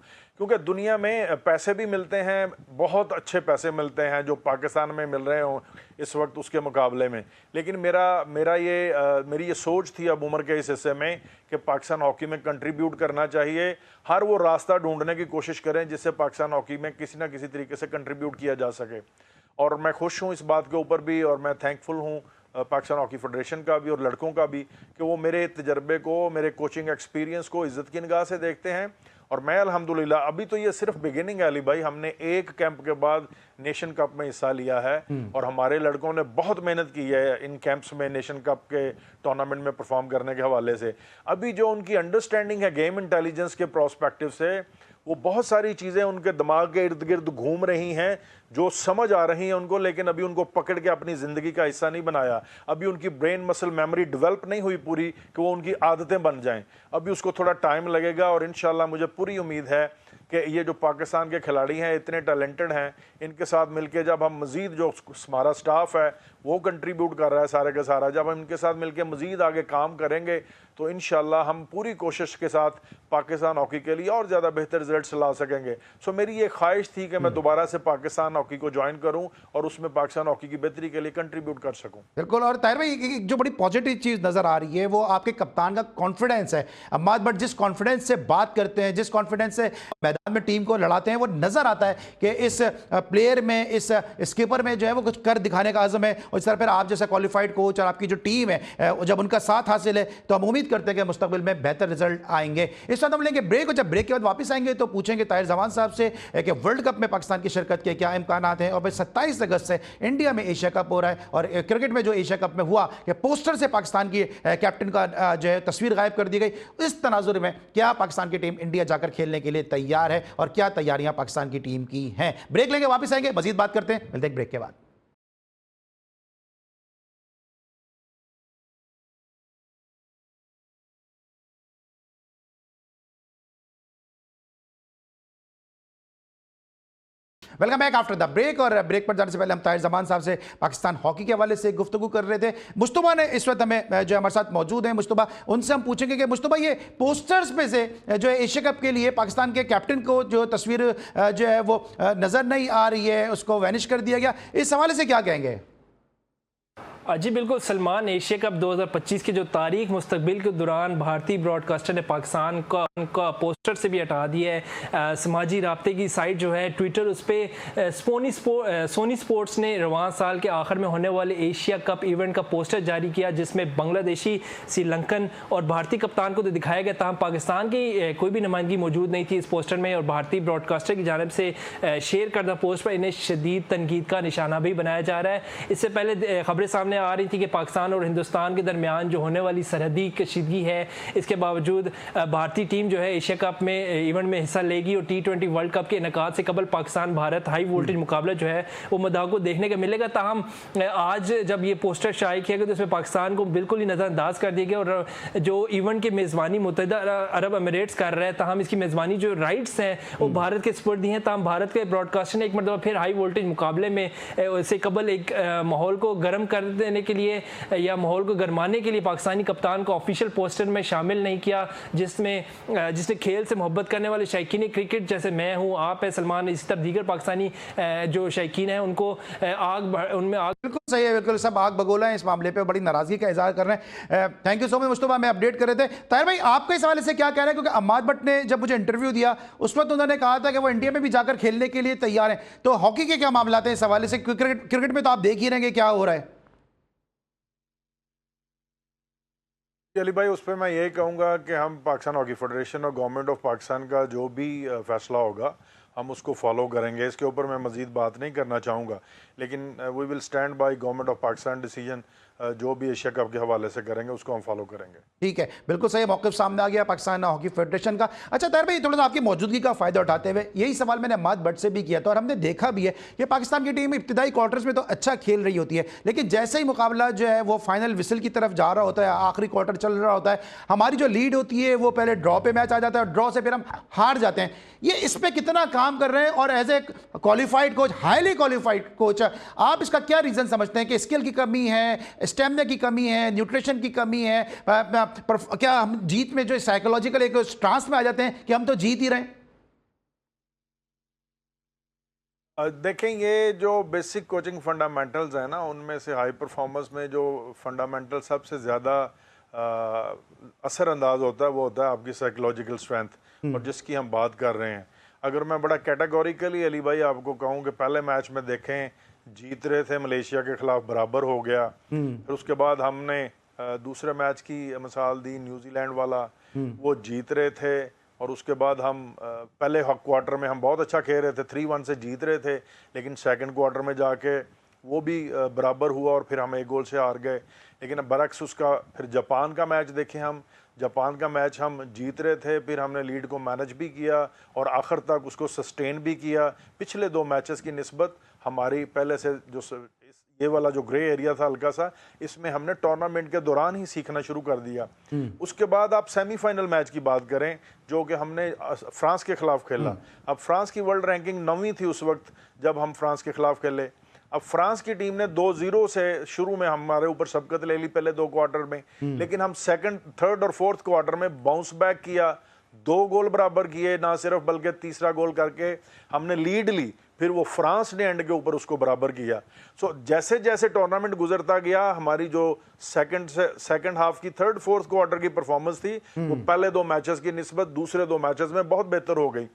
क्योंकि दुनिया में पैसे भी मिलते हैं, बहुत अच्छे पैसे मिलते हैं जो पाकिस्तान में मिल रहे हों इस वक्त उसके मुकाबले में, लेकिन मेरी ये सोच थी अब उम्र के इस हिस्से में कि पाकिस्तान हॉकी में कंट्रीब्यूट करना चाहिए। हर वो रास्ता ढूंढने की कोशिश करें जिससे पाकिस्तान हॉकी में किसी ना किसी तरीके से कंट्रीब्यूट किया जा सके। और मैं खुश हूँ इस बात के ऊपर भी, और मैं थैंकफुल हूँ पाकिस्तान हॉकी फेडरेशन का भी और लड़कों का भी कि वो मेरे तजर्बे को, मेरे कोचिंग एक्सपीरियंस को इज्जत की निगाह से देखते हैं। और मैं अल्हम्दुलिल्लाह, अभी तो ये सिर्फ बिगिनिंग है अली भाई, हमने एक कैंप के बाद नेशन कप में हिस्सा लिया है और हमारे लड़कों ने बहुत मेहनत की है इन कैंप्स में नेशन कप के टूर्नामेंट में परफॉर्म करने के हवाले से। अभी जो उनकी अंडरस्टैंडिंग है गेम इंटेलिजेंस के प्रोस्पेक्टिव से, वो बहुत सारी चीज़ें उनके दिमाग के इर्द गिर्द घूम रही हैं जो समझ आ रही हैं उनको, लेकिन अभी उनको पकड़ के अपनी ज़िंदगी का हिस्सा नहीं बनाया। अभी उनकी ब्रेन मसल मेमोरी डेवलप नहीं हुई पूरी कि वो उनकी आदतें बन जाएं। अभी उसको थोड़ा टाइम लगेगा और इंशाल्लाह मुझे पूरी उम्मीद है कि ये जो पाकिस्तान के खिलाड़ी हैं इतने टैलेंटेड हैं, इनके साथ मिलके जब हम मज़ीद जो हमारा स्टाफ है वो कंट्रीब्यूट कर रहा है सारे का सारा, जब हम इनके साथ मिलके मज़ीद आगे काम करेंगे तो इंशाल्लाह हम पूरी कोशिश के साथ पाकिस्तान हॉकी के लिए और ज़्यादा बेहतर रिजल्ट्स ला सकेंगे। सो मेरी ये ख्वाहिश थी कि मैं दोबारा से पाकिस्तान हॉकी को ज्वाइन करूं और उसमें पाकिस्तान हॉकी की बेहतरी के लिए कंट्रीब्यूट कर सकूं। बिल्कुल। और ताहिर भाई, एक जो बड़ी पॉजिटिव चीज़ नज़र आ रही है वो आपके कप्तान का कॉन्फिडेंस है। अम्माद बट जिस कॉन्फिडेंस से बात करते हैं, जिस कॉन्फिडेंस से मैदान में टीम को लड़ाते हैं, वो नज़र आता है कि इस प्लेयर में, इस स्कीपर में जो है वो कुछ कर दिखाने का आज़म है। और इस तरह फिर आप जैसा क्वालिफाइड कोच और आपकी जो टीम है, जब उनका साथ हासिल है तो हम उम्मीद करते हैं कि मुस्तकबिल में बेहतर रिजल्ट आएंगे। इस वक्त हम लेंगे ब्रेक और जब ब्रेक के बाद वापस आएंगे तो पूछेंगे ताहिर जमान साहब से कि वर्ल्ड कप में पाकिस्तान की शिरकत के क्या इम्कान हैं। और 27 अगस्त से इंडिया में एशिया कप हो रहा है और क्रिकेट में जो एशिया कप में हुआ कि पोस्टर से पाकिस्तान की कैप्टन का जो है तस्वीर गायब कर दी गई, इस तनाजुर में क्या पाकिस्तान की टीम इंडिया जाकर खेलने के लिए तैयार है और क्या तैयारियां पाकिस्तान की टीम की हैं। ब्रेक लेंगे, वापस आएंगे, मजीद बात करते हैं, मिलते हैं ब्रेक के बाद। Welcome back after the break. और ब्रेक पर जाने से पहले हम ताहिर जमान साहब से पाकिस्तान हॉकी के हवाले से गुफ्तगू कर रहे थे। मुस्तबा ने इस वक्त हमें जो हमारे साथ मौजूद हैं, मुस्तबा, उनसे हम पूछेंगे कि मुस्तबा ये पोस्टर्स पे से जो है एशिया कप के लिए पाकिस्तान के कैप्टन को जो तस्वीर जो है वो नज़र नहीं आ रही है, उसको वैनिश कर दिया गया, इस हवाले से क्या कहेंगे? जी बिल्कुल सलमान, एशिया कप 2025 की जो तारीख मुस्तकबिल के दौरान भारतीय ब्रॉडकास्टर ने पाकिस्तान का पोस्टर से भी हटा दिया है। समाजी राब्ते की साइट जो है ट्विटर, उस पर सोनी स्पोर्ट्स ने रवान साल के आखिर में होने वाले एशिया कप इवेंट का पोस्टर जारी किया जिसमें बांग्लादेशी, श्रीलंकन और भारतीय कप्तान को तो दिखाया गया, तमाम पाकिस्तान की कोई भी नुमाइंदगी मौजूद नहीं थी इस पोस्टर में। और भारतीय ब्रॉडकास्टर की जानिब से शेयर करदा पोस्ट पर इन्हें शदीद तनकीद का निशाना भी बनाया जा रहा है। इससे पहले खबरें सामने आ रही थी कि पाकिस्तान और हिंदुस्तान के दरमियान जो होने वाली सरहदी कशीदगी है, इसके बावजूद भारतीय टीम जो है एशिया कप में इवेंट में हिस्सा लेगी और T20 वर्ल्ड कप के इनेकाद से कबल पाकिस्तान भारत हाई वोल्टेज मुकाबला जो है वो मद्दा को देखने का मिलेगा। ताहम आज जब ये पोस्टर शाये किया गया तो उसमें पाकिस्तान को बिल्कुल ही नज़रअंदाज कर दिया गया और जो इवेंट की मेज़बानी मुत्तहिदा अरब अमीरेट्स कर रहा है, ताहम इसकी मेज़बानी जो राइट्स हैं वो भारत के स्पुर्द हैं। ताहम भारत के ब्रॉडकास्टर ने एक मरतबा फिर हाई वोल्टेज मुकाबले में से कबल एक माहौल को गर्म कर देने के लिए या माहौल को गरमाने के लिए पाकिस्तानी कप्तान को ऑफिशियल पोस्टर में शामिल नहीं किया, जिसने खेल से मोहब्बत करने वाले शायकीन क्रिकेट जैसे मैं हूँ, आप है, सलमान, इसी तरह दीगर पाकिस्तानी जो शायकीन हैं उनको उनमें आग। बिल्कुल सही है, बिल्कुल सब आग बगोला है इस मामले पे, बड़ी नाराजगी का इजहार कर रहे हैं। Thank you so much Mustafa, मैं अपडेट कर रहे थे। ताहिर भाई, आपके इस हवाले से क्या कह रहे हैं? क्योंकि अम्माद बट ने जब मुझे इंटरव्यू दिया उस वक्त उन्होंने कहा था कि वो इंडिया में भी जाकर खेलने के लिए तैयार हैं, तो हॉकी के क्या मामला है इस हवाले से? क्रिकेट में तो आप देख ही रहेंगे क्या हो रहा है। अली भाई, उस पर मैं यही कहूँगा कि हम पाकिस्तान हॉकी फेडरेशन और गवर्नमेंट ऑफ पाकिस्तान का जो भी फैसला होगा हम उसको फॉलो करेंगे। इसके ऊपर मैं मज़ीद बात नहीं करना चाहूँगा, लेकिन we will stand by government of Pakistan decision. जो भी एशिया कप के हवाले से करेंगे उसको हम फॉलो करेंगे। ठीक है, बिल्कुल सही मौक़िफ़ सामने आ गया पाकिस्तान हॉकी फेडरेशन का। अच्छा ताहिर भाई, थोड़ा सा आपकी मौजूदगी का फ़ायदा उठाते हुए यही सवाल मैंने मात भट्ट से भी किया था और हमने देखा भी है कि पाकिस्तान की टीम इब्तिदाई क्वार्टर्स में तो अच्छा खेल रही होती है, लेकिन जैसे ही मुकाबला जो है वो फाइनल विसल की तरफ जा रहा होता है, आखिरी क्वार्टर चल रहा होता है, हमारी जो लीड होती है वो पहले ड्रॉ पे मैच आ जाता है और ड्रॉ से फिर हम हार जाते हैं। ये इस पर कितना काम कर रहे हैं और as a qualified coach, highly qualified coach, आप इसका क्या रीज़न समझते हैं कि स्किल की कमी है, स्टेमिना की कमी है, न्यूट्रिशन की कमी है, क्या हम जीत में जो साइकोलॉजिकल एक ट्रांस में आ जाते हैं कि हम तो जीत ही रहे हैं? देखें, ये जो बेसिक कोचिंग फंडामेंटल्स हैं ना, उनमें से हाई परफॉर्मेंस में जो फंडामेंटल सबसे ज़्यादा असरअंदाज होता है वो होता है आपकी साइकोलॉजिकल स्ट्रेंथ, और जिसकी हम बात कर रहे हैं। अगर मैं बड़ा कैटेगोरिकली अली भाई आपको कहूँ कि पहले मैच में देखें जीत रहे थे मलेशिया के खिलाफ, बराबर हो गया, फिर उसके बाद हमने दूसरे मैच की मिसाल दी न्यूजीलैंड वाला, वो जीत रहे थे, और उसके बाद हम पहले क्वार्टर में हम बहुत अच्छा खेल रहे थे, 3-1 से जीत रहे थे, लेकिन सेकंड क्वार्टर में जाके वो भी बराबर हुआ और फिर हम 1 गोल से हार गए। लेकिन बरक्स उसका फिर जापान का मैच देखें, हम जापान का मैच हम जीत रहे थे, फिर हमने लीड को मैनेज भी किया और आखिर तक उसको सस्टेन भी किया। पिछले 2 मैचेस की निस्बत हमारी पहले से जो ये वाला जो ग्रे एरिया था हल्का सा, इसमें हमने टूर्नामेंट के दौरान ही सीखना शुरू कर दिया। उसके बाद आप सेमीफाइनल मैच की बात करें जो कि हमने फ्रांस के खिलाफ खेला। अब फ्रांस की वर्ल्ड रैंकिंग 9वीं थी उस वक्त जब हम फ्रांस के खिलाफ खेले। अब फ्रांस की टीम ने 2-0 से शुरू में हमारे ऊपर सबकत ले ली पहले 2 क्वार्टर में, लेकिन हम सेकंड, थर्ड और फोर्थ क्वार्टर में बाउंस बैक किया, 2 गोल बराबर किए ना सिर्फ, बल्कि तीसरा गोल करके हमने लीड ली, फिर वो फ्रांस ने एंड के ऊपर उसको बराबर किया। सो जैसे जैसे टूर्नामेंट गुजरता गया हमारी जो सेकंड हाफ की थर्ड फोर्थ क्वार्टर की परफॉर्मेंस थी वो पहले 2 मैचेस की निस्बत दूसरे 2 मैचेस में बहुत बेहतर हो गई।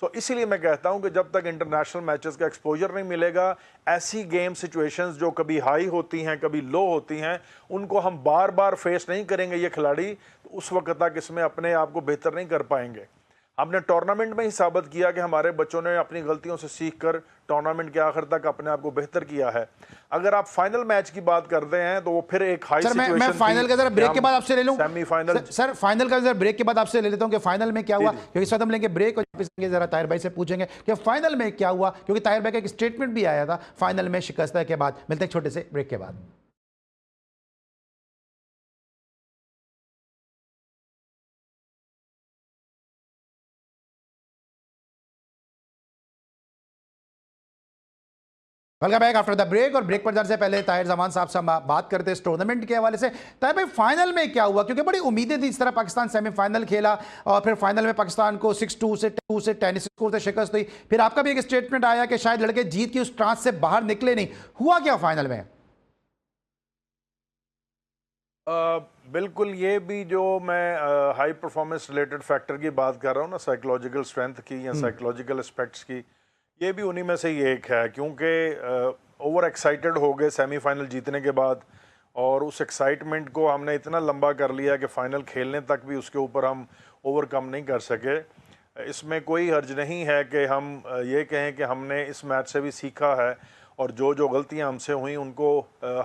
सो इसीलिए मैं कहता हूं कि जब तक इंटरनेशनल मैचेस का एक्सपोजर नहीं मिलेगा, ऐसी गेम सिचुएशंस जो कभी हाई होती हैं कभी लो होती हैं, उनको हम बार बार फेस नहीं करेंगे ये खिलाड़ी, तो उस वक्त तक इसमें अपने आप को बेहतर नहीं कर पाएंगे। हमने टूर्नामेंट में ही साबित किया कि हमारे बच्चों ने अपनी गलतियों से सीखकर टूर्नामेंट के आखिर तक अपने आप को बेहतर किया है। अगर आप फाइनल मैच की बात करते हैं तो वो फिर एक हाई सिचुएशन। मैं फाइनल का जरा ब्रेक के बाद आपसे ले लूं, सेमीफाइनल। सर फाइनल का जरा ब्रेक के बाद आपसे ले लेता हूं कि फाइनल में क्या हुआ, क्योंकि इस वक्त हम लेंगे ब्रेक और जरा ताहिर भाई से पूछेंगे कि फाइनल में क्या हुआ, क्योंकि ताहिर भाई का एक स्टेटमेंट भी आया था फाइनल में शिकस्त के बाद। मिलते हैं छोटे से ब्रेक के बाद। Welcome back after the break. और ब्रेक पर जाने से पहले ताहिर जमान साहब से हम बात करते हैं इस टूर्नामेंट के हवाले से। ताहिर भाई, फाइनल में क्या हुआ, क्योंकि बड़ी उम्मीदें थी, इस तरह पाकिस्तान सेमीफाइनल खेला और फिर फाइनल में पाकिस्तान को 6-2 से टेनिस स्कोर से शिकस्त हुई। फिर आपका भी एक स्टेटमेंट आया कि शायद लड़के जीत की उस ट्रांस से बाहर निकले नहीं। हुआ क्या फाइनल में? बिल्कुल, ये भी जो मैं हाई परफॉर्मेंस रिलेटेड फैक्टर की बात कर रहा हूँ ना, साइकोलॉजिकल स्ट्रेंथ की या साइकोलॉजिकल एस्पेक्ट्स की, ये भी उन्हीं में से ही एक है। क्योंकि ओवर एक्साइटेड हो गए सेमीफाइनल जीतने के बाद, और उस एक्साइटमेंट को हमने इतना लंबा कर लिया कि फ़ाइनल खेलने तक भी उसके ऊपर हम ओवरकम नहीं कर सके। इसमें कोई हर्ज नहीं है कि हम ये कहें कि हमने इस मैच से भी सीखा है, और जो जो गलतियां हमसे हुई उनको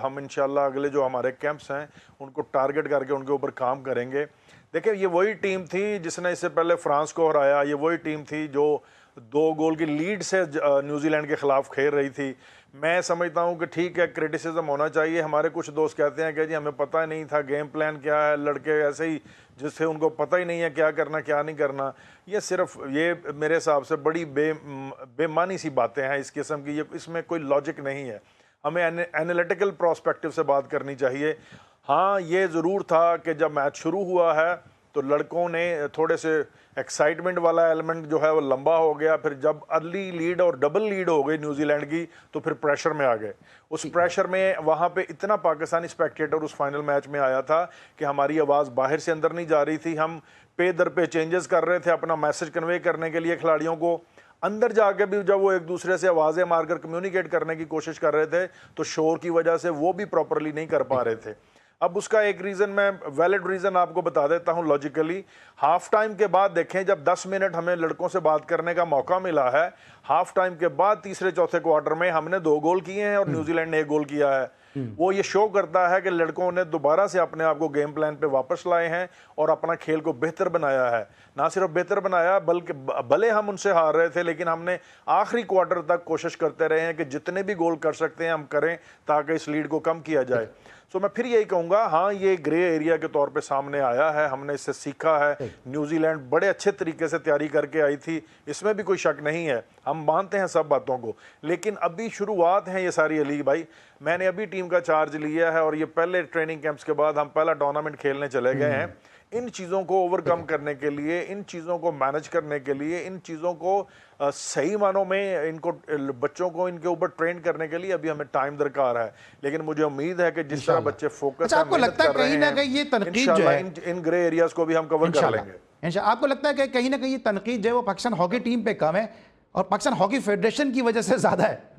हम इंशाल्लाह अगले जो हमारे कैंप्स हैं उनको टारगेट करके उनके ऊपर काम करेंगे। देखिए, ये वही टीम थी जिसने इससे पहले फ्रांस को हराया, ये वही टीम थी जो 2 गोल की लीड से न्यूजीलैंड के खिलाफ खेल रही थी। मैं समझता हूं कि ठीक है, क्रिटिसिज्म होना चाहिए। हमारे कुछ दोस्त कहते हैं कि जी हमें पता ही नहीं था गेम प्लान क्या है, लड़के ऐसे ही जिससे उनको पता ही नहीं है क्या करना क्या नहीं करना। ये सिर्फ ये मेरे हिसाब से बड़ी बेमानी सी बातें हैं इस किस्म की, ये इसमें कोई लॉजिक नहीं है। हमें एनालिटिकल प्रोस्पेक्टिव से बात करनी चाहिए। हाँ, ये ज़रूर था कि जब मैच शुरू हुआ है तो लड़कों ने थोड़े से एक्साइटमेंट वाला एलिमेंट जो है वो लंबा हो गया। फिर जब अर्ली लीड और डबल लीड हो गई न्यूजीलैंड की तो फिर प्रेशर में आ गए। उस प्रेशर में वहाँ पे इतना पाकिस्तानी स्पेक्टेटर उस फाइनल मैच में आया था कि हमारी आवाज़ बाहर से अंदर नहीं जा रही थी। हम पे दर पे चेंजेस कर रहे थे अपना मैसेज कन्वे करने के लिए खिलाड़ियों को। अंदर जाके भी जब वो एक दूसरे से आवाज़ें मारकर कम्युनिकेट करने की कोशिश कर रहे थे तो शोर की वजह से वो भी प्रॉपरली नहीं कर पा रहे थे। अब उसका एक रीज़न, मैं वैलिड रीज़न आपको बता देता हूं लॉजिकली। हाफ टाइम के बाद देखें, जब 10 मिनट हमें लड़कों से बात करने का मौका मिला है, हाफ टाइम के बाद तीसरे चौथे क्वार्टर में हमने 2 गोल किए हैं और न्यूजीलैंड ने 1 गोल किया है। वो ये शो करता है कि लड़कों ने दोबारा से अपने आप को गेम प्लान पे वापस लाए हैं और अपना खेल को बेहतर बनाया है। ना सिर्फ बेहतर बनाया, बल्कि भले हम उनसे हार रहे थे, लेकिन हमने आखिरी क्वार्टर तक कोशिश करते रहे हैं कि जितने भी गोल कर सकते हैं हम करें, ताकि इस लीड को कम किया जाए। सो मैं फिर यही कहूंगा, हाँ ये ग्रे एरिया के तौर पे सामने आया है, हमने इससे सीखा है। न्यूजीलैंड बड़े अच्छे तरीके से तैयारी करके आई थी, इसमें भी कोई शक नहीं है, हम मानते हैं सब बातों को। लेकिन अभी शुरुआत है ये सारी अली भाई। मैंने अभी टीम का चार्ज लिया है और ये पहले ट्रेनिंग कैंप्स के बाद हम पहला टूर्नामेंट खेलने चले गए हैं। इन चीज़ों को ओवरकम करने के लिए, इन चीज़ों को मैनेज करने के लिए, इन चीज़ों को सही मानों में इनको बच्चों को इनके ऊपर ट्रेन करने के लिए अभी हमें टाइम दरकार है। लेकिन मुझे उम्मीद है कि जिस तरह बच्चे फोकस आपको लगता है कहीं ना कहीं ये तनकीद जो है, इन ग्रे एरियाज को भी हम कवर कर लेंगे। आपको लगता है कि कहीं ना कहीं ये तनकीद जो है वो पाकिस्तान हॉकी टीम पे कम है और पाकिस्तान हॉकी फेडरेशन की वजह से ज्यादा है?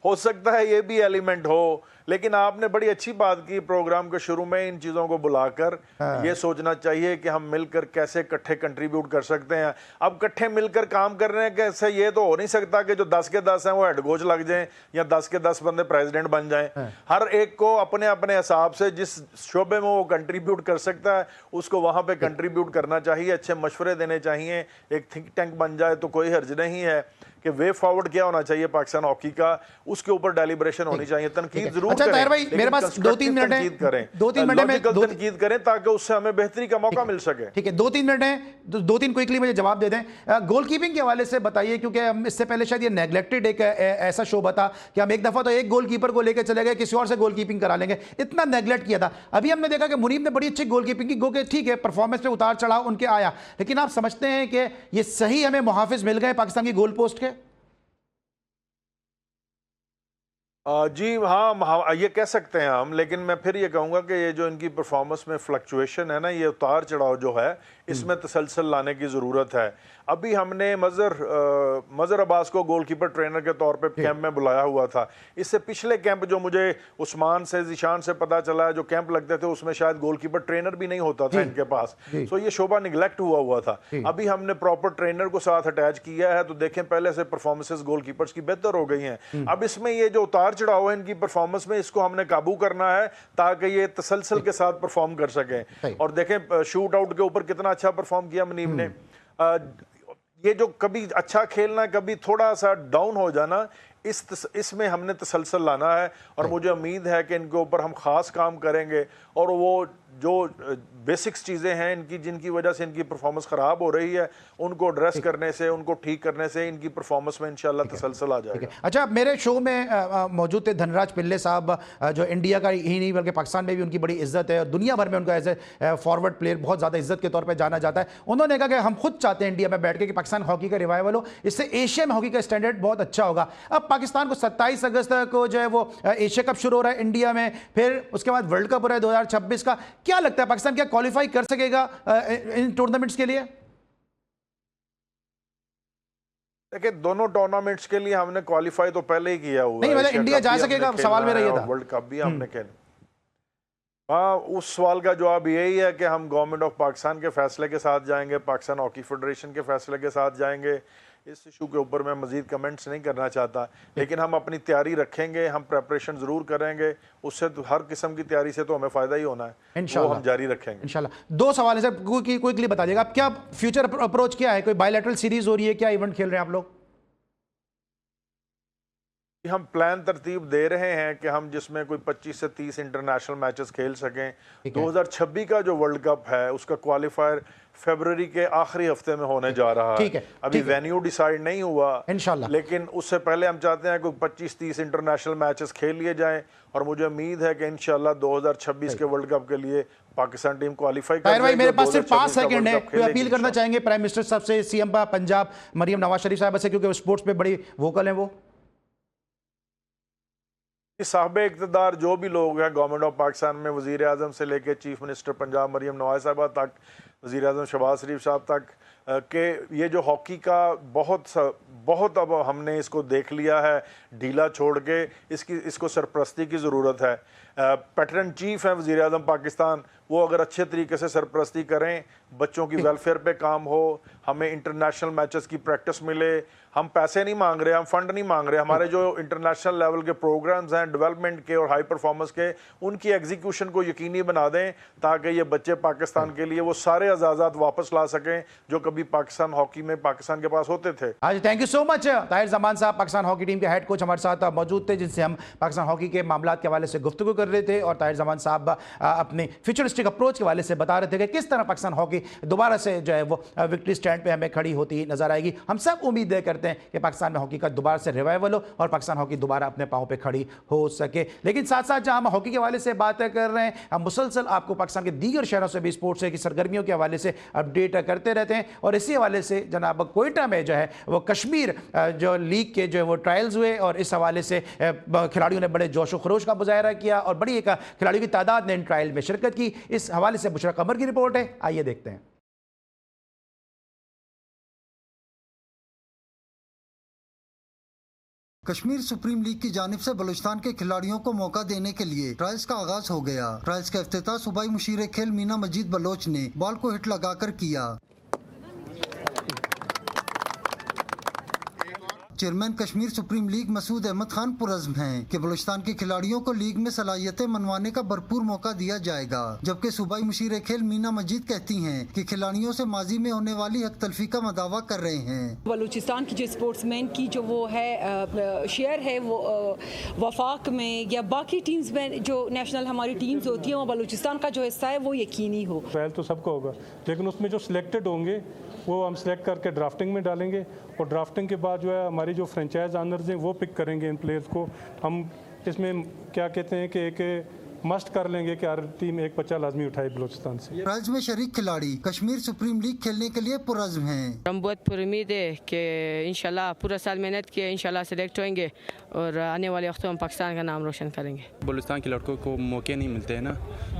हो सकता है ये भी एलिमेंट हो, लेकिन आपने बड़ी अच्छी बात की प्रोग्राम के शुरू में, इन चीज़ों को बुलाकर ये सोचना चाहिए कि हम मिलकर कैसे इकट्ठे कंट्रीब्यूट कर सकते हैं। अब इकट्ठे मिलकर काम करने के से ये तो हो नहीं सकता कि जो 10 के 10 हैं वो हेड कोच लग जाएं या 10 के 10 बंदे प्रेसिडेंट बन जाएं। हर एक को अपने अपने हिसाब से जिस शोबे में वो कंट्रीब्यूट कर सकता है उसको वहाँ पे कंट्रीब्यूट करना चाहिए, अच्छे मशवरे देने चाहिए, एक थिंक टैंक बन जाए तो कोई हर्ज नहीं है कि वे फॉरवर्ड क्या होना चाहिए पाकिस्तान हॉकी का, उसके ऊपर डेलिब्रेशन होनी चाहिए। तनकीद जरूर अच्छा ताहिर भाई, मेरे पास 2-3 मिनट है, 2-3 मिनट में तनकीद करें ताकि उससे हमें बेहतरी का मौका मिल सके। ठीक है, 2-3 मिनट है, 2-3 क्विकली मुझे जवाब दे दें। गोलकीपिंग के हवाले से बताइए, क्योंकि हम इससे पहले शायद ये नेग्लेक्टेड एक ऐसा शोबा था कि हम एक दफा तो एक गोलकीपर को लेकर चले गए, किसी और से गोलकीपिंग करा लेंगे, इतना नेग्लेक्ट किया था। अभी हमने देखा कि मुनीब ने बड़ी अच्छी गोलकीपिंग की, गो के ठीक है परफॉर्मेंस पे उतार चढ़ाव उनके आया, लेकिन आप समझते हैं कि ये सही हमें मुहाफिज मिल गए पाकिस्तान की गोल पोस्ट के? जी हाँ, ये कह सकते हैं हम, लेकिन मैं फिर ये कहूँगा कि ये जो इनकी परफॉर्मेंस में फ्लक्चुएशन है ना, ये उतार चढ़ाव जो है, इसमें तसलसल लाने की ज़रूरत है। अभी हमने मज़र अब्बास को गोलकीपर ट्रेनर के तौर पे कैंप में बुलाया हुआ था। इससे पिछले कैंप जो मुझे उस्मान से, ज़िशान से पता चला है, जो कैंप लगते थे उसमें शायद गोलकीपर ट्रेनर भी नहीं होता था इनके पास, तो ये शोबा निगलेक्ट हुआ था। अभी हमने प्रॉपर ट्रेनर को साथ अटैच किया है, तो देखें पहले से परफॉर्मेंसेस गोलकीपर्स की बेहतर हो गई हैं। अब इसमें ये जो उतार चढ़ाव है इनकी परफॉर्मेंस में, इसको हमने काबू करना है ताकि ये तसलसल के साथ परफॉर्म कर सकें। और देखें शूट आउट के ऊपर कितना अच्छा परफॉर्म किया मुनीब ने। ये जो कभी अच्छा खेलना, कभी थोड़ा सा डाउन हो जाना, इसमें हमने तसलसल लाना है और मुझे उम्मीद है कि इनके ऊपर हम खास काम करेंगे और वो जो बेसिक्स चीज़ें हैं इनकी, जिनकी वजह से इनकी परफॉर्मेंस ख़राब हो रही है, उनको एड्रेस करने से, उनको ठीक करने से इनकी परफॉर्मेंस में इंशाल्लाह तसलसल आ जाएगा। अच्छा, मेरे शो में मौजूद थे धनराज पिल्ले साहब, जो इंडिया का ही नहीं बल्कि पाकिस्तान में भी उनकी बड़ी इज्जत है और दुनिया भर में उनको एज ए फॉरवर्ड प्लेयर बहुत ज़्यादा इज्जत के तौर पर जाना जाता है। उन्होंने कहा कि हम खुद चाहते हैं इंडिया में बैठ के कि पाकिस्तान हॉकी का रिवाइवल हो, इससे एशिया में हॉकी का स्टैंडर्ड बहुत अच्छा होगा। अब पाकिस्तान को 27 अगस्त को जो है वो एशिया कप शुरू हो रहा है इंडिया में, फिर उसके बाद वर्ल्ड कप हो रहा है 2026 का। क्या लगता है पाकिस्तान क्या क्वालिफाई कर सकेगा इन टूर्नामेंट्स के लिए? देखिए, दोनों टूर्नामेंट्स के लिए हमने क्वालिफाई तो पहले ही किया हुआ नहीं, मतलब इंडिया जा सकेगा, सवाल मेरा ये था। वर्ल्ड कप भी हमने खेला। हाँ, उस सवाल का जवाब यही है कि हम गवर्नमेंट ऑफ पाकिस्तान के फैसले के साथ जाएंगे, पाकिस्तान हॉकी फेडरेशन के फैसले के साथ जाएंगे। इस इशू के ऊपर मैं मजीद कमेंट्स नहीं करना चाहता, लेकिन हम अपनी तैयारी रखेंगे, हम प्रेपरेशन ज़रूर करेंगे। उससे तो हर किस्म की तैयारी से तो हमें फ़ायदा ही होना है, वो हम जारी रखेंगे इंशाल्लाह। 2 सवाल है सर, क्विकली बता दीजिएगा, आप क्या फ्यूचर अप्रोच क्या है? कोई बायलैटरल सीरीज हो रही है, क्या इवेंट खेल रहे हैं आप लोग? हम प्लान तरतीब दे रहे हैं कि हम जिसमें कोई 25 से 30 इंटरनेशनल मैचेस खेल सकें। 2026 का जो वर्ल्ड कप है उसका क्वालिफायर फरवरी के आखिरी हफ्ते में होने जा रहा है। अभी वेन्यू डिसाइड नहीं हुआ इंशाल्लाह, लेकिन उससे पहले हम चाहते हैं कि 25-30 इंटरनेशनल मैचेस खेल लिए जाएं और मुझे उम्मीद है कि इंशाल्लाह 2026 के वर्ल्ड कप के लिए पाकिस्तान टीम क्वालिफाई कर जाएगी। मेरे पास सिर्फ 5 सेकंड है, कोई अपील करना चाहेंगे प्राइम मिनिस्टर साहब से, सीएम पंजाब मरियम नवाज शरीफ साहब से, क्योंकि स्पोर्ट्स पे बड़ी वोकल है वो? साहब इक़्तिदार जो भी लोग हैं गवर्नमेंट ऑफ पाकिस्तान में, वज़ीर आज़म से लेकर चीफ मिनिस्टर पंजाब मरियम नवाज साहबा तक, वज़ीर-ए-आज़म शहबाज शरीफ साहब तक कि ये जो हॉकी का बहुत अब हमने इसको देख लिया है ढीला छोड़ के, इसको सरपरस्ती की ज़रूरत है। पैटर्न चीफ हैं वज़ीर-ए-आज़म पाकिस्तान, वो अगर अच्छे तरीके से सरपरस्ती करें, बच्चों की वेलफेयर पे काम हो, हमें इंटरनेशनल मैचेस की प्रैक्टिस मिले, हम पैसे नहीं मांग रहे, हम फंड नहीं मांग रहे, हमारे जो इंटरनेशनल लेवल के प्रोग्राम्स हैं डेवलपमेंट के और हाई परफॉर्मेंस के, उनकी एग्जीक्यूशन को यकीनी बना दें ताकि ये बच्चे पाकिस्तान के लिए वो सारे अजाज़ात वापस ला सकें जो कभी पाकिस्तान हॉकी में पाकिस्तान के पास होते थे। आज thank you so much Tahir Zaman साहब, पाकिस्तान हॉकी टीम के हेड कोच हमारे साथ मौजूद थे, जिनसे हम पाकिस्तान हॉकी के मामला के हवाले से गुफ्तगू कर रहे थे। और ताहिर जमान साहब अपने फ्यूचरिस्टिक अप्रोच के हवाले से बता रहे थे कि किस तरह पाकिस्तान हॉकी दोबारा से जो है वो विक्ट्री स्टैंड पे हमें खड़ी होती नजर आएगी। हम सब उम्मीद करते हैं कि पाकिस्तान में हॉकी का दोबारा से रिवाइवल हो और पाकिस्तान हॉकी दोबारा अपने पाँव पे खड़ी हो सके। लेकिन साथ साथ जहां हम हॉकी के हवाले से बात कर रहे हैं, हम मुसलसल आपको पाकिस्तान के दीगर शहरों से भी स्पोर्ट्स की सरगर्मियों के हवाले से अपडेट करते रहते हैं। और इसी हवाले से जनाब कोयटा में जो है वो कश्मीर जो लीग के जो है वो ट्रायल्स हुए और इस हवाले से खिलाड़ियों ने बड़े जोश व खरोश का मुजाहरा किया और बड़ी एक खिलाड़ियों की तादाद ने इन ट्रायल में शिरकत की। इस हवाले से बुशरा कमर की रिपोर्ट है, आइए देखते हैं। कश्मीर सुप्रीम लीग की जानिब से बलूचिस्तान के खिलाड़ियों को मौका देने के लिए ट्रायल्स का आगाज हो गया। ट्रायल्स का इफ्तिताह सूबाई मुशीर खेल मीना मजीद बलोच ने बॉल को हिट लगाकर किया। Chairman Kashmir supreme league Masood Ahmed Khan पुरज़्म हैं कि बलूचिस्तान के खिलाड़ियों को लीग में सलाहियतें मनवाने का भरपूर मौका दिया जाएगा, जबकि सूबाई मुशीर खेल मीना मजीद कहती हैं कि खिलाड़ियों से माजी में होने वाली हक तलफी का मदावा कर रहे हैं। बलूचिस्तान की जो स्पोर्ट्समैन की जो वो है शेयर है वो वफाक में या बाकी टीम्स में जो नेशनल हमारी टीम्स होती हैं वो बलूचिस्तान का जो हिस्सा है वो यकीनी हो। ट्रायल तो सबका होगा, लेकिन उसमें जो सिलेक्टेड होंगे वो हम सिलेक्ट करके ड्राफ्टिंग में डालेंगे और ड्राफ्टिंग के बाद जो है हमारी जो फ्रेंचाइज ऑनर्स हैं वो पिक करेंगे इन प्लेयर्स को। हम इसमें क्या कहते हैं कि एक मस्ट कर लेंगे कि हर टीम एक बच्चा लाजमी उठाए बलूचिस्तान से। ट्रायल्स में शरीक खिलाड़ी कश्मीर सुप्रीम लीग खेलने के लिए पुरज़्म हैं। हम बहुत पुरुमीद है कि इंशाल्लाह पूरा साल मेहनत किए, इंशाल्लाह सेलेक्ट होंगे और आने वाले वक्तों में पाकिस्तान का नाम रोशन करेंगे। बलूचिस्तान के लड़कों को मौके नहीं मिलते हैं ना,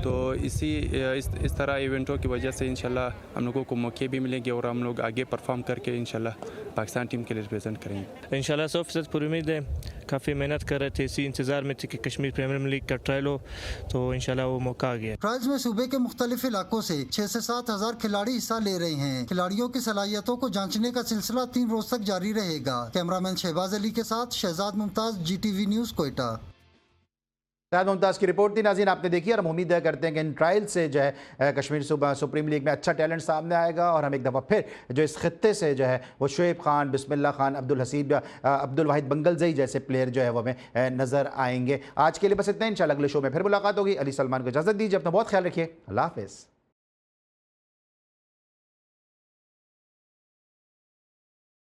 तो इस तरह इवेंटों की वजह से इंशाल्लाह हम लोगों को मौके भी मिलेंगे और हम लोग आगे परफॉर्म करके इंशाल्लाह पाकिस्तान टीम के लिए रिप्रेजेंट करेंगे। इंशाल्लाह 100% पुरुमीद है, काफ़ी मेहनत कर रहे थे, इसी इंतज़ार में थे कि कश्मीर प्रीमियर लीग का ट्रायल हो, तो इंशाल्लाह वो मौका आ गया। ट्रायल्स में सूबे के मुख्तलिफ इलाकों से 6 से 7 हज़ार खिलाड़ी हिस्सा ले रहे हैं। खिलाड़ियों की सलाहियतों को जांचने का सिलसिला 3 रोज तक जारी रहेगा। कैमरामैन शहबाज अली के साथ शहजाद मुमताज, GTV न्यूज़ कोयटा। शहजाद मुमताज़ की रिपोर्ट थी नाज़रीन, आपने देखी और हम उम्मीद करते हैं कि इन ट्रायल से जो है कश्मीर सुप्रीम लीग में अच्छा टैलेंट सामने आएगा और हम एक दफ़ा फिर जो इस खत्ते से जो है वो शुएब खान, बिस्मिल्लाह खान, अब्दुल हसीब, अब्दुल वाहिद बंगलजई जैसे प्लेयर जो है वो हमें नज़र आएंगे। आज के लिए बस इतना, इंशाल्लाह अगले शो में फिर मुलाकात होगी। अली सलमान को इजाज़त दीजिए, अपना बहुत ख्याल रखिए, अल्लाह हाफ़िज़।